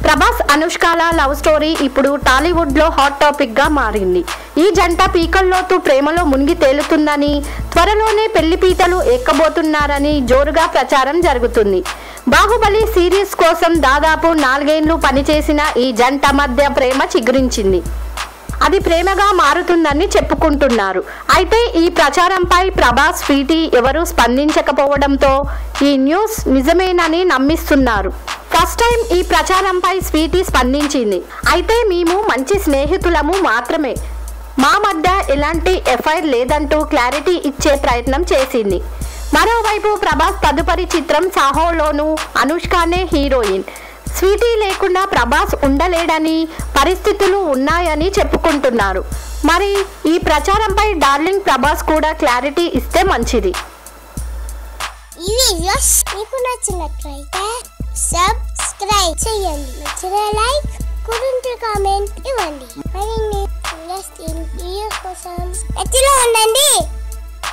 Prabhas అనుష్కల love story ఇప్పుడు టాలీవుడ్ లో hot topic గా మారింది. ఈ జంట పీకల్లోతు ప్రేమలో మునిగి తేలుతుందని, త్వరలోనే పెళ్లి పీటలు ఎక్కబోతున్నారని జోరుగా ప్రచారం జరుగుతుంది. బాహుబలి సిరీస్ కోసం దాదాపు 4 ఏళ్లు పనిచేసిన ఈ జంట మధ్య ప్రేమ చిగురించింది. అది ప్రేమగా మారుతుందని చెప్పుకుంటున్నారు. అయితే ఈ ప్రచారంపై ప్రభాస్, స్వీటీ ఎవరూ స్పందించకపోవడంతో ఈ న్యూస్ నిజమేనని నమ్మిస్తున్నారు. ఫస్ట్ టైం ఈ ప్రచారంపై స్వీటీ స్పందించింది. అయితే మేము మంచి స్నేహితులము మాత్రమే, మా మధ్య ఎలాంటి ఎఫ్ఐఆర్ లేదంటూ క్లారిటీ ఇచ్చే ప్రయత్నం చేసింది. మరోవైపు ప్రభాస్ తదుపరి చిత్రం సాహోలోనూ అనుష్కనే హీరోయిన్. స్వీటీ లేకుండా ప్రభాస్ ఉండలేడని, పరిస్థితులు ఉన్నాయని చెప్పుకుంటున్నారు. మరి ఈ ప్రచారంపై డార్లింగ్ ప్రభాస్ కూడా క్లారిటీ ఇస్తే మంచిది. ఈ వీడియోస్ మీకు నచ్చినట్లయితే సబ్స్క్రైబ్ చేయండి, నచ్చిన లైక్, కుదింటే కామెంట్ ఇవ్వండి. మరిన్ని ఇంట్రెస్టింగ్ వీడియోస్ కోసం టచ్లో ఉండండి.